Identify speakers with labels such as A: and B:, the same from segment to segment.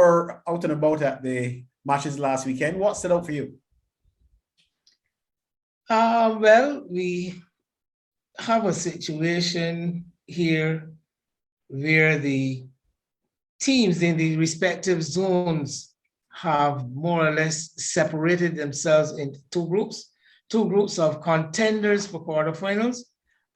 A: were out and about at the matches last weekend. What stood out for you?
B: Well, we have a situation here where the teams in the respective zones have more or less separated themselves into two groups of contenders for quarterfinals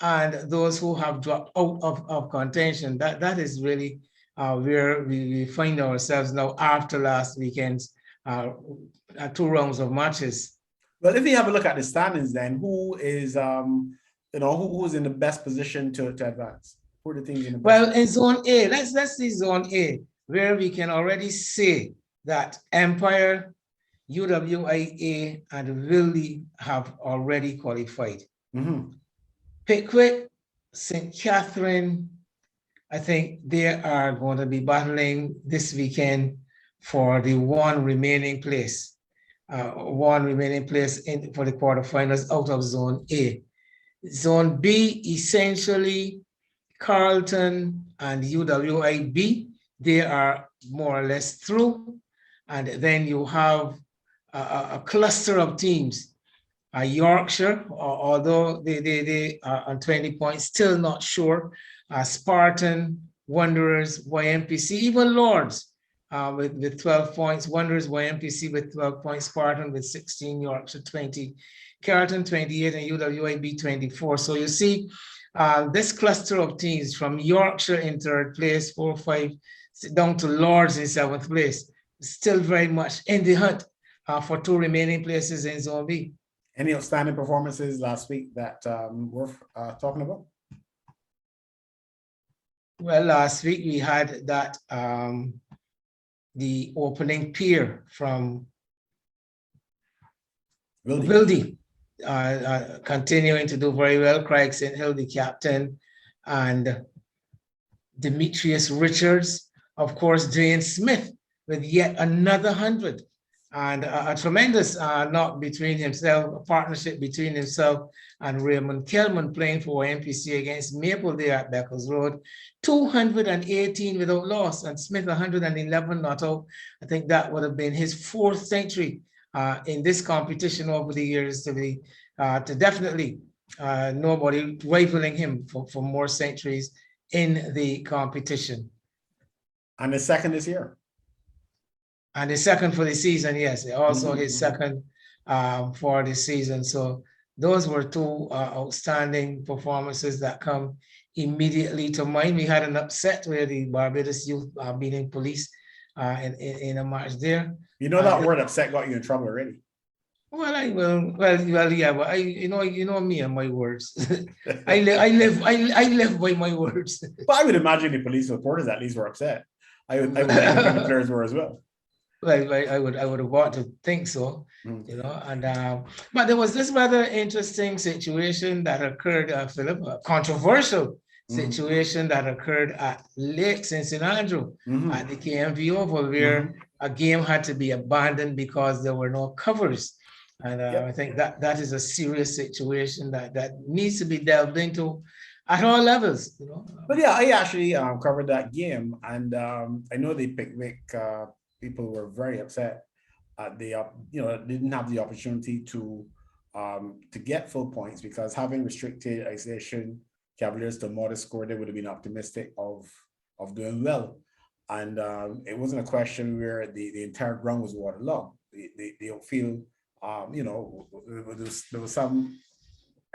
B: and those who have dropped out of contention. That is really where we find ourselves now after last weekend's 2 rounds of matches.
A: Well, if you have a look at the standings, then who is who's in the best position to advance? Who are the teams in the best?
B: Well, in Zone A, let's see Zone A, where we can already say that Empire, UWIA, and Willie have already qualified.
A: Mm-hmm.
B: Pickwick, St. Catherine, I think they are going to be battling this weekend for the one remaining place for the quarterfinals out of Zone A. Zone B, essentially, Carleton and UWIB, they are more or less through. And then you have a cluster of teams. Yorkshire, although they are on 20 points, still not sure. Spartan, Wanderers, YMPC, even Lords with 12 points. Wanderers, YMPC with 12 points. Spartan with 16, Yorkshire 20, Carleton 28, and UWIB 24. So you see this cluster of teams from Yorkshire in 3rd place, 4, 5, down to Lords in 7th place, still very much in the hunt for 2 remaining places in Zone B.
A: Any outstanding performances last week that worth talking about?
B: Well, last week we had that the opening pair from Wildy continuing to do very well. Craig St. Hill, the captain, and Demetrius Richards, of course, Jane Smith with yet another 100. And a tremendous knock between himself, a partnership between himself and Raymond Kelman playing for MPC against Maple there at Beckles Road. 218 without loss, and Smith 111 not out. I think that would have been his 4th century in this competition over the years, to definitely nobody rivaling him for more centuries in the competition.
A: And the second this year.
B: And the second for the season, yes, also his second for the season. So those were 2 outstanding performances that come immediately to mind. We had an upset where the Barbados youth beating police in a match there.
A: You know that word upset got you in trouble already.
B: Well, yeah, but you know me and my words. I live by my words.
A: But I would imagine the police reporters at least were upset. I would imagine the players were as well.
B: Well, I would have wanted to think so, you know. And but there was this rather interesting situation that occurred, Philip, a controversial situation that occurred at Lake St. Andrew at the KMV Oval, where a game had to be abandoned because there were no covers. And I think that is a serious situation that needs to be delved into at all levels, you know.
A: But yeah, I actually covered that game, and I know the Pickwick people were very upset at the didn't have the opportunity to get full points, because having restricted isolation Cavaliers to a modest score, they would have been optimistic of doing well. And it wasn't a question where the entire ground was waterlogged. The outfield, there was some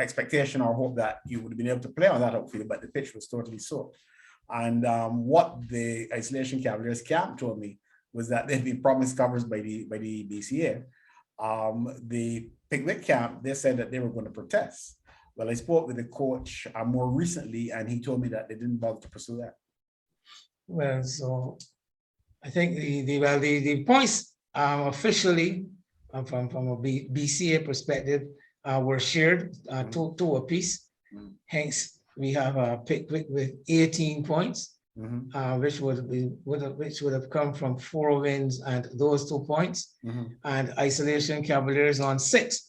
A: expectation or hope that you would have been able to play on that outfield, but the pitch was totally soaked. And what the isolation Cavaliers camp told me was that they'd been promised covers by the BCA. The Pickwick camp, they said that they were going to protest. Well, I spoke with the coach more recently, and he told me that they didn't bother to pursue that.
B: Well, so I think the points officially from a BCA perspective were shared two apiece. Hence, we have a Pickwick with 18 points. Which would have come from 4 wins and those 2 points, and Isolation Cavaliers on 6.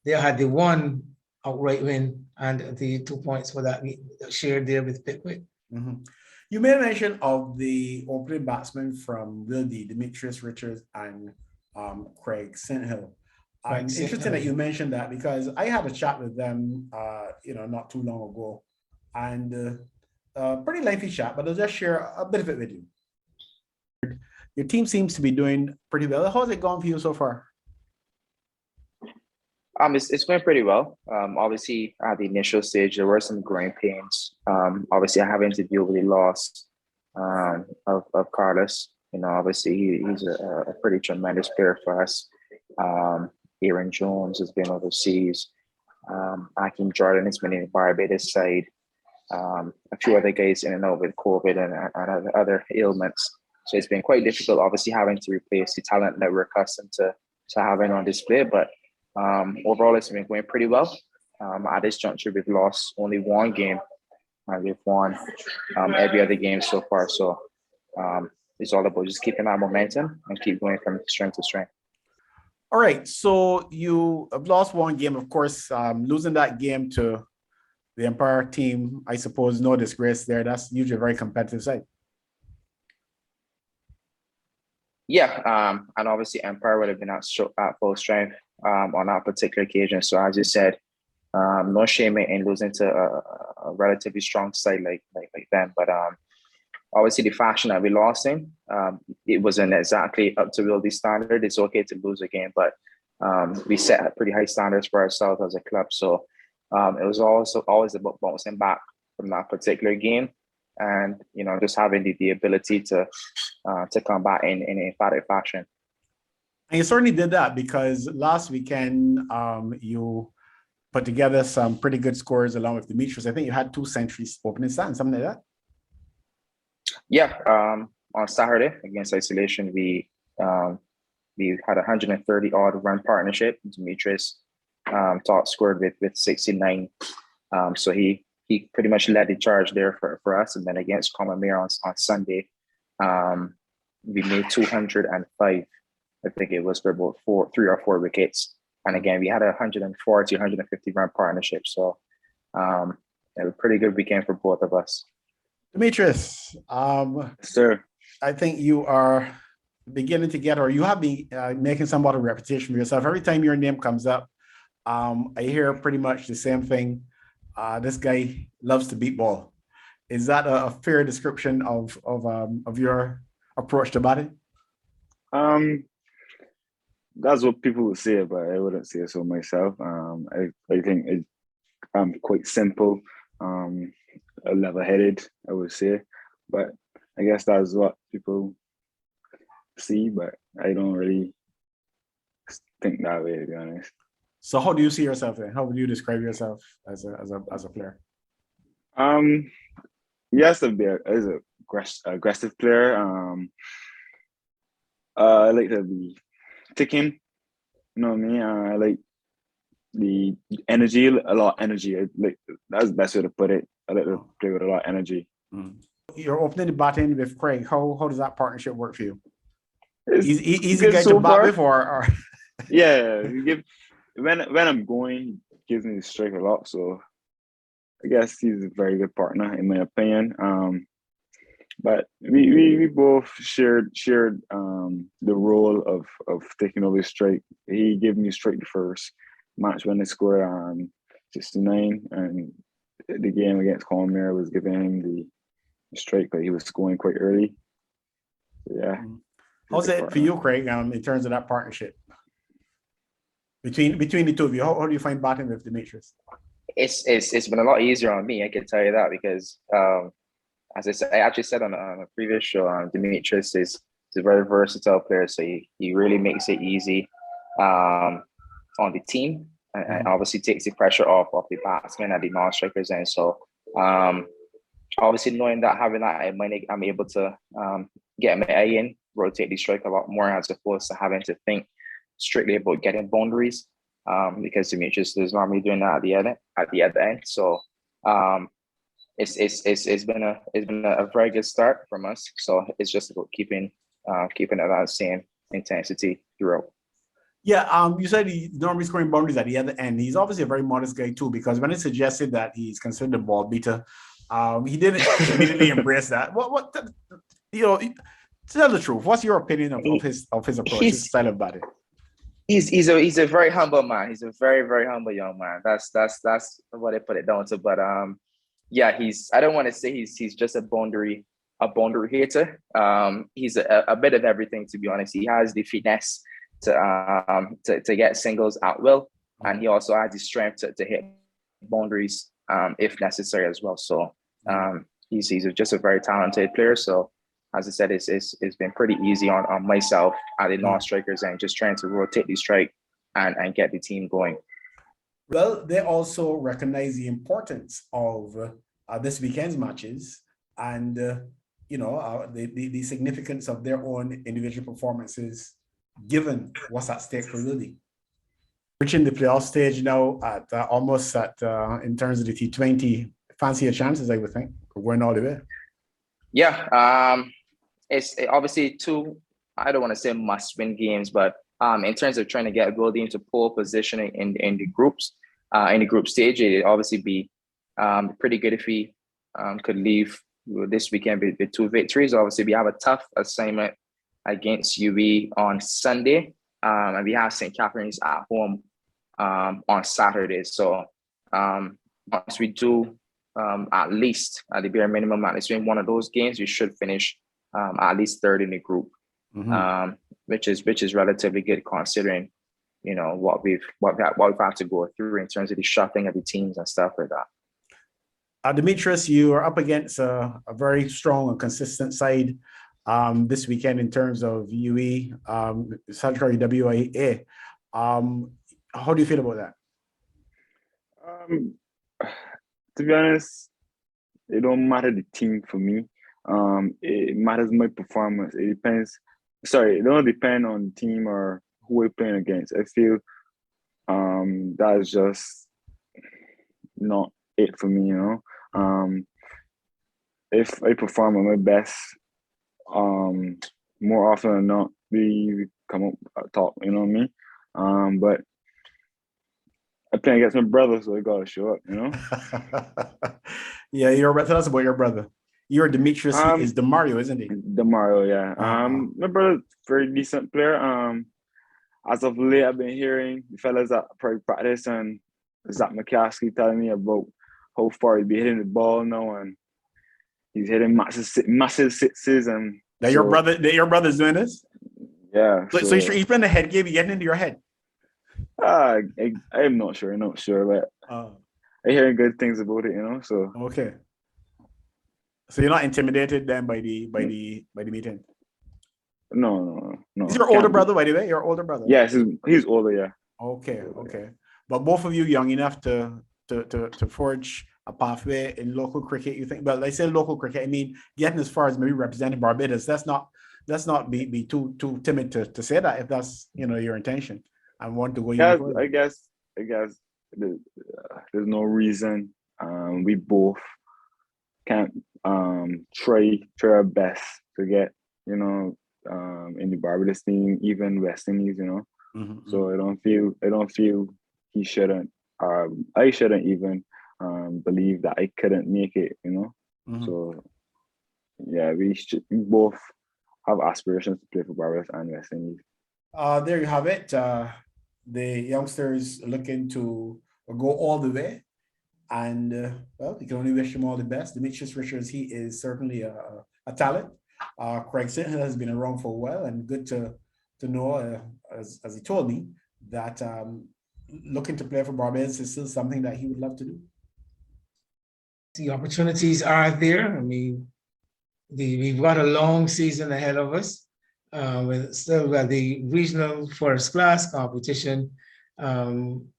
B: They had the 1 outright win and the 2 points for that shared there with Pickwick.
A: You made mention of the opening batsmen from Wildy, Demetrius Richards and Craig Sinthill. I'm interested that you mentioned that because I had a chat with them, not too long ago, and pretty lengthy chat, but I'll just share a bit of it with you. Your team seems to be doing pretty well. How's it gone for you so far?
C: It's going pretty well. Obviously, at the initial stage, there were some growing pains. Obviously, having to deal with the loss of Carlos. Obviously, he's a pretty tremendous player for us. Aaron Jones has been overseas. Akeem Jordan has been in the Barbados side. A few other guys in and out with COVID and other ailments. So it's been quite difficult, obviously, having to replace the talent that we're accustomed to having on display. But overall, it's been going pretty well. At this juncture, we've lost only one game, and we've won every other game so far. So it's all about just keeping that momentum and keep going from strength to strength.
A: All right. So you have lost one game, of course. Losing that game to the Empire team, I suppose, no disgrace there. That's usually a very competitive side.
C: Yeah, and obviously Empire would have been at full strength on that particular occasion. So as you said, no shame in losing to a relatively strong side like them. But obviously the fashion that we lost in, it wasn't exactly up to Wildy standard. It's okay to lose a game, but we set pretty high standards for ourselves as a club. So it was also always about bouncing back from that particular game. And just having the ability to come back in emphatic fashion.
A: And you certainly did that because last weekend you put together some pretty good scores along with Demetrius. I think you had 2 centuries opening stand, something like that.
C: Yeah, on Saturday against Isolation, we had 130 odd run partnership. Demetrius scored with 69. So he pretty much led the charge there for us. And then against Commonwealth on Sunday, we made 205. I think it was for about 3 or 4 wickets. And again, we had 140, 150 run partnership. So it was a pretty good weekend for both of us.
A: Demetrius,
C: sir,
A: I think you are beginning to get, or you have been making somewhat of a reputation for yourself. Every time your name comes up, I hear pretty much the same thing. This guy loves to beat ball. Is that a fair description of your approach to batting?
D: That's what people would say, but I wouldn't say so myself. I think I'm quite simple, level-headed, I would say. But I guess that's what people see, but I don't really think that way, to be honest.
A: So how do you see yourself then? How would you describe yourself as a player?
D: Yes, as a aggressive player. I like to be ticking. You know what I mean? I like the energy, a lot of energy. That's the best way to put it. I like to play with a lot of energy.
A: You're opening the batting with Craig. How does that partnership work for you? Easy guy
D: so
A: to bat with, or
D: yeah, when I'm going, he gives me the strike a lot. So I guess he's a very good partner in my opinion. But we both shared the role of taking over strike. He gave me strike the first match when they scored 69, and the game against Colmere was giving him the strike, but he was scoring quite early. So, yeah.
A: How's it for you, Craig? In terms of that partnership between the two of you, how do you find batting with Demetrius?
C: It's been a lot easier on me. I can tell you that because. As I said, I actually said on a previous show, Demetrius is a very versatile player, so he really makes it easy on the team, and obviously takes the pressure off the batsmen and the non-strikers. And so, obviously knowing that, having that in mind, I'm able to get my eye in, rotate the strike a lot more as opposed to having to think strictly about getting boundaries, because Demetrius is normally doing that at the other end. So. It's been a very good start from us. So it's just about keeping at that same intensity throughout.
A: Yeah, you said he's normally scoring boundaries at the other end. He's obviously a very modest guy too, because when it's suggested that he's considered a ball beater, He didn't immediately embrace that. You know, tell the truth. What's your opinion of his approach, his style of batting?
C: He's a very humble man. He's a very, very humble young man. That's what I put it down to. But yeah, I don't want to say he's just a boundary hitter. He's a bit of everything, to be honest. He has the finesse to get singles at will, and he also has the strength to hit boundaries if necessary as well. So he's just a very talented player. So as I said, it's been pretty easy on myself at the non-strikers and just trying to rotate the strike and get the team going.
A: Well, they also recognize the importance of this weekend's matches and the significance of their own individual performances, given what's at stake for Lily. Reaching the playoff stage now at almost in terms of the T20, fancy your chances, I would think, for going all the way.
C: Yeah, it's obviously two, I don't want to say must-win games, but in terms of trying to get Wildy into pole position in the groups, in the group stage, it'd obviously be pretty good if we could leave this weekend with 2 victories. Obviously, we have a tough assignment against UE on Sunday, and we have St. Catherine's at home on Saturday. So once we do at least at the bare minimum, at least win one of those games, we should finish at least third in the group, which is relatively good considering what we've had to go through in terms of the shuffling of the teams and stuff like that.
A: Demetrius, you are up against a very strong and consistent side this weekend in terms of UE, Sagittary WIA. How do you feel about
D: that? To be honest, it don't matter the team for me. It matters my performance. It depends. Sorry, it don't depend on the team or who we're playing against. I feel that's just not it for me, If I perform at my best, more often than not, we come up top, you know what I mean? But I'm playing against my brother, so I gotta show up,
A: Yeah, tell us about your brother. You're Demetrius, he is DeMario, isn't he?
D: DeMario, yeah. My brother's very decent player. As of late, I've been hearing the fellas at practice and Zach McCaskey telling me about how far he'll be hitting the ball now, and he's hitting massive sixes. And
A: that your brother's doing this?
D: Yeah.
A: So he's playing the head game, he's getting into your head.
D: I'm not sure, but I hearing good things about it, So
A: okay. So you're not intimidated then by the meeting?
D: No.
A: Is your older brother, by the way? Your older brother?
D: Yes, he's older, yeah.
A: Okay. But both of you young enough to forge a pathway in local cricket, you think? Well, I say local cricket, I mean getting as far as maybe representing Barbados. Let's not be too timid to say that if that's your intention. I want to go.
D: Yeah, I guess there's no reason we both can't try our best to get in the Barbados team, even West Indies, So I don't feel he shouldn't. I shouldn't even believe that I couldn't make it, So yeah, we both have aspirations to play for Barbados and West Indies.
A: There you have it. The youngsters looking to go all the way, and you can only wish them all the best. Demetrius Richards, he is certainly a talent. Craig Sinton has been around for a while, and good to know, as he told me, that looking to play for Barbados is still something that he would love to do.
B: The opportunities are there. I mean, we've got a long season ahead of us. With still the regional first class competition, in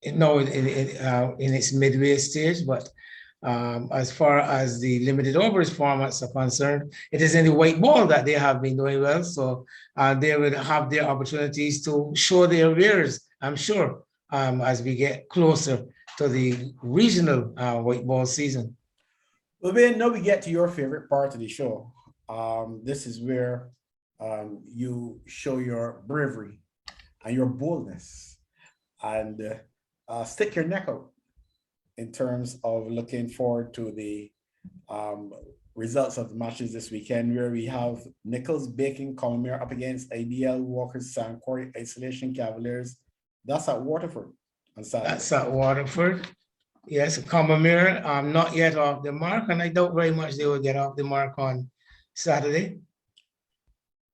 B: its midway stage, but as far as the limited overs formats are concerned, it is in the white ball that they have been doing well. So they will have their opportunities to show their wares, I'm sure, as we get closer to the regional white ball season.
A: Well, Ben, now we get to your favorite part of the show. This is where you show your bravery and your boldness and stick your neck out. in terms of looking forward to the results of the matches this weekend, where we have Nichols Bacon Commonwealth up against IDL Walker's Sanctuary Isolation Cavaliers. That's at Waterford on Saturday.
B: That's at Waterford. Yes, Commonwealth, not yet off the mark, and I doubt very much they will get off the mark on Saturday.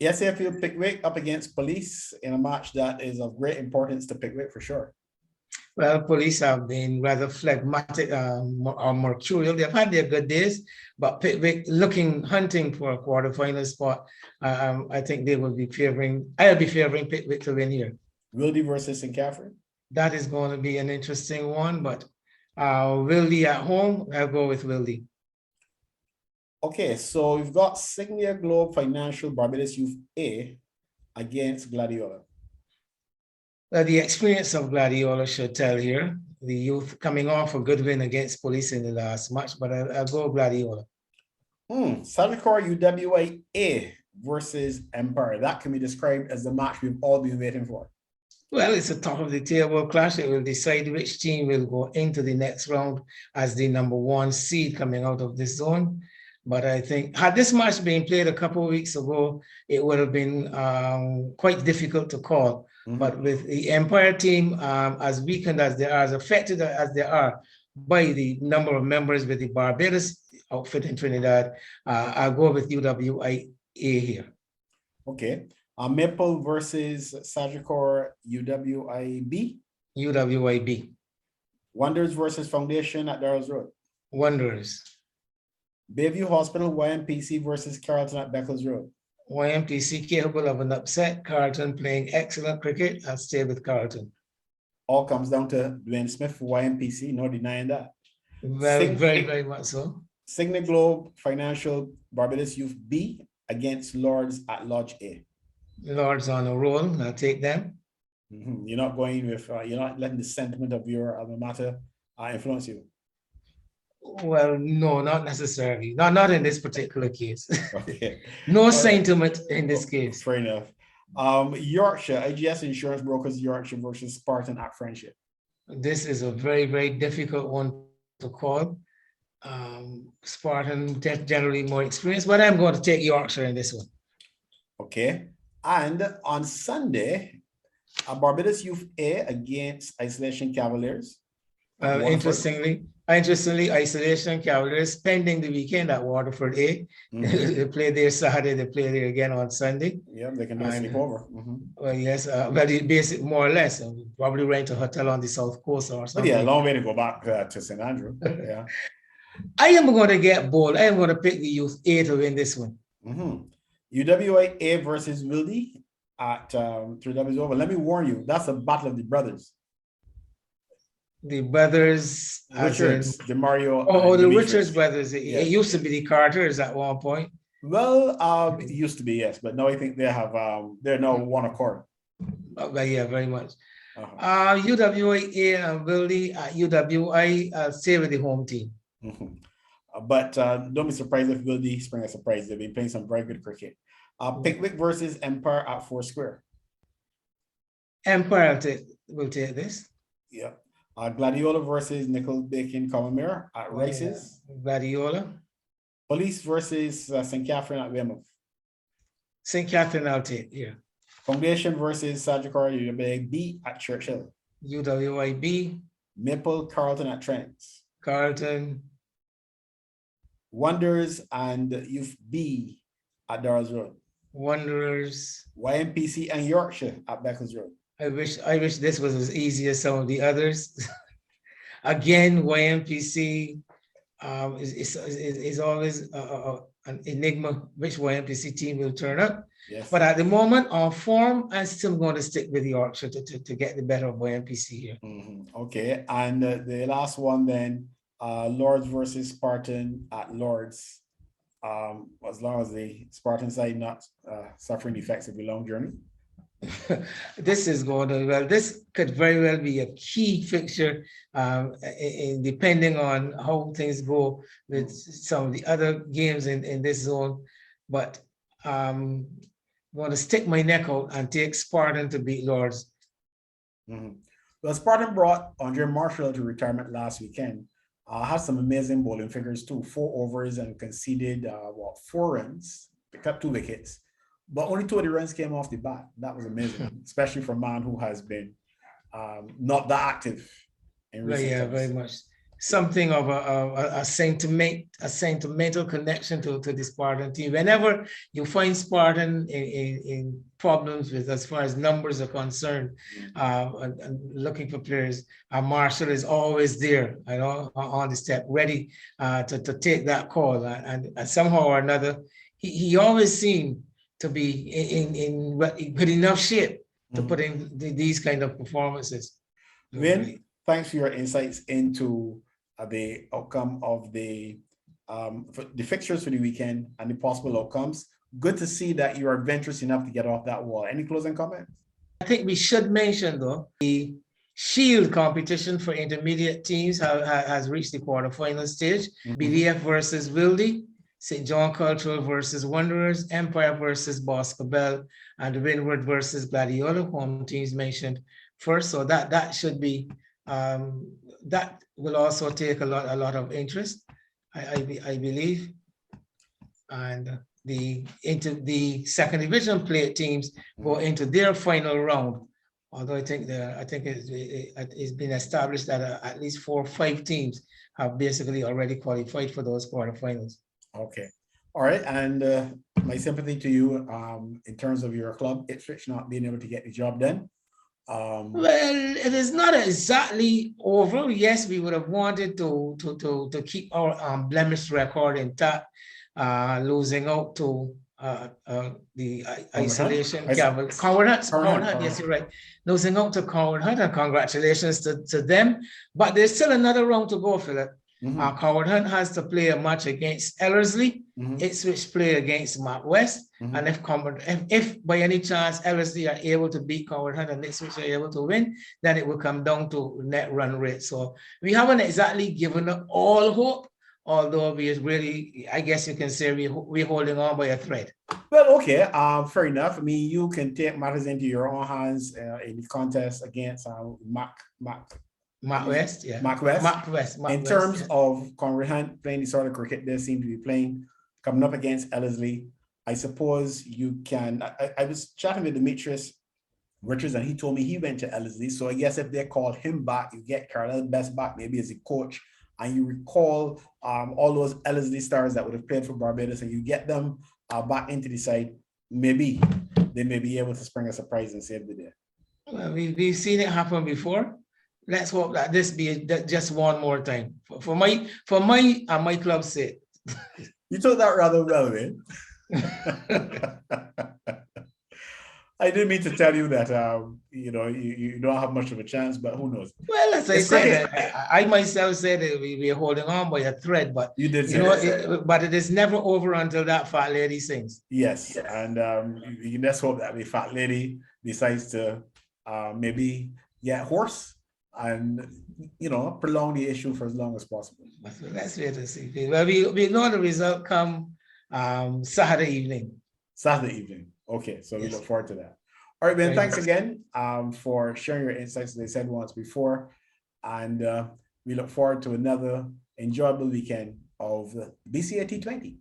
A: SAFU Pickwick up against Police in a match that is of great importance to Pickwick for sure.
B: Well, Police have been rather phlegmatic or mercurial. They've had their good days, but Pickwick hunting for a quarterfinal spot. I think they will be favoring, I'll be favoring Pickwick to win here.
A: Wildy versus St. Catherine.
B: That is going to be an interesting one, but Wildy at home, I'll go with Wildy.
A: Okay, so we've got Signia Globe Financial Barbados Youth A against Gladiola.
B: The experience of Gladiola should tell here. The youth coming off a good win against Police in the last match, but I'll go Gladiola.
A: Sagicor UWA A versus Empire. That can be described as the match we've all been waiting for.
B: Well, it's a top of the table clash. It will decide which team will go into the next round as the #1 seed coming out of this zone. But I think had this match been played a couple of weeks ago, it would have been quite difficult to call. But with the Empire team, as weakened as they are, as affected as they are by the number of members with the Barbados outfit in Trinidad, I'll go with UWA here.
A: Okay. Maple versus Sagicor UWIB.
B: UWIB.
A: Wonders versus Foundation at Darrells Road.
B: Wonders.
A: Bayview Hospital YMPC versus Carlton at Beckles Road.
B: YMPC capable of an upset. Carlton playing excellent cricket. I'll stay with Carlton.
A: All comes down to Dwayne Smith for YMPC, no denying that.
B: Well, very much so.
A: Signet Globe Financial Barbados Youth B against Lords at Lodge A.
B: Lords on a roll. I'll take them.
A: You're not going with, you're not letting the sentiment of your alma mater influence you.
B: Well, no, not necessarily. Not in this particular case.
A: Okay.
B: No sentiment in this case.
A: Fair enough. Yorkshire, IGS Insurance Brokers Yorkshire versus Spartan at Friendship.
B: This is a very difficult one to call. Spartan generally more experienced, but I'm going to take Yorkshire in this one.
A: Okay. And on Sunday, Barbados Youth A against Isolation Cavaliers.
B: Interestingly, Isolation Cavaliers spending the weekend at Waterford A. They play there Saturday, they play there again on Sunday.
A: Yeah, they can do a sleepover.
B: Well, yes, basic more or less. Probably rent a hotel on the South Coast or something.
A: Yeah, a long way to go back to St. Andrew. Yeah.
B: I am going to get bold. I am going to pick the Youth A to win this one.
A: UWA A versus Wildy at 3Ws over. Let me warn you, that's a battle of the brothers.
B: The brothers,
A: Richards, DeMario.
B: Oh, the
A: Demetrius.
B: Richards brothers. It used to be the Carters at one point.
A: Well, it used to be, yes, but now I think they have they're now one accord.
B: But yeah, very much. UWA A and Wildy at UWI, stay with the home team.
A: But don't be surprised if Wildy spring a surprise. They've been playing some very good cricket. Pickwick versus Empire at Foursquare.
B: Empire will take this.
A: Yeah. Gladiola versus Nichols Bacon Commonwealth at Rice's.
B: Gladiola.
A: Police versus St. Catherine at Weymouth.
B: St. Catherine, I'll take, yeah.
A: Foundation versus Sagicor UWIB at Churchill.
B: UWIB.
A: Maple Carlton at Trent.
B: Carlton.
A: Wonders and Youth B at Darrells Road.
B: Wanderers.
A: YMPC and Yorkshire at Beckles Road.
B: I wish this was as easy as some of the others. Again, YMPC is always an enigma which YMPC team will turn up.
A: Yes.
B: But at the moment, on form, I'm still going to stick with Yorkshire to get the better of YMPC here.
A: Okay, and the last one then, Lords versus Spartan at Lords. As long as the Spartan side not suffering the effects of a long journey.
B: This is going to, well, this could very well be a key fixture, depending on how things go with some of the other games in this zone. But I'm going to stick my neck out and take Spartan to beat Lords.
A: Well, Spartan brought Andre Marshall to retirement last weekend. Has some amazing bowling figures too. 4 overs and conceded 4 runs, picked up 2 wickets, but only 2 of the runs came off the bat. That was amazing, especially for a man who has been not that active in recent times.
B: Very much. Something of a sentimental connection to the Spartan team. Whenever you find Spartan in problems with as far as numbers are concerned, and looking for players, Marshall is always there, on the step, ready to take that call. And somehow or another, he always seemed to be in good enough shape to put in these kind of performances.
A: Vin, thanks for your insights into the outcome of the fixtures for the weekend and the possible outcomes. Good to see that you are adventurous enough to get off that wall. Any closing comments?
B: I think we should mention, though, the Shield competition for intermediate teams has reached the quarterfinal stage. BDF versus Wildy, St. John Cultural versus Wanderers, Empire versus Boscobel, and Windward versus Gladiolo, home teams mentioned first. So that should be that will also take a lot of interest, I believe. And the second division play teams go into their final round. Although I think it's been established that at least 4 or 5 teams have basically already qualified for those quarterfinals.
A: Okay. All right. And my sympathy to you in terms of your club, Ipswich not being able to get the job done.
B: Well, it is not exactly over. Yes, we would have wanted to keep our blemished record intact, losing out to the isolation Cavalry. Coward Hut, yes, you're right. Losing out to Coward Hut, and congratulations to them. But there's still another round to go, Philip. Coward Hunt has to play a match against Ellerslie. Ipswich play against Mark West. And if by any chance Ellerslie are able to beat Coward Hunt and Ipswich are able to win, then it will come down to net run rate. So we haven't exactly given up all hope, although we really, I guess you can say we're holding on by a thread.
A: Well, okay, fair enough. I mean, you can take matters into your own hands in the contest against Mark West. In terms of Conrad Hunt playing the sort of cricket they seem to be playing, coming up against Ellerslie, I suppose you can. I was chatting with Demetrius Richards, and he told me he went to Ellerslie. So I guess if they call him back, you get Carlisle Best back, maybe as a coach, and you recall all those Ellerslie stars that would have played for Barbados, and you get them back into the side, maybe they may be able to spring a surprise and save the day.
B: Well, we've seen it happen before. Let's hope that this be just one more time for my and my club's sake.
A: You took that rather well, man. I didn't mean to tell you that you don't have much of a chance, but who knows?
B: Well, as I said, I myself said that we're holding on by a thread, but
A: you did,
B: but it is never over until that fat lady sings.
A: Yes, and you can just hope that the fat lady decides to maybe get hoarse and prolong the issue for as long as possible.
B: Let's wait and see. Well, we know the result come Saturday evening.
A: Okay, so we look forward to that. All right, Ben, thanks again for sharing your insights, as I said once before. And we look forward to another enjoyable weekend of BCA T20.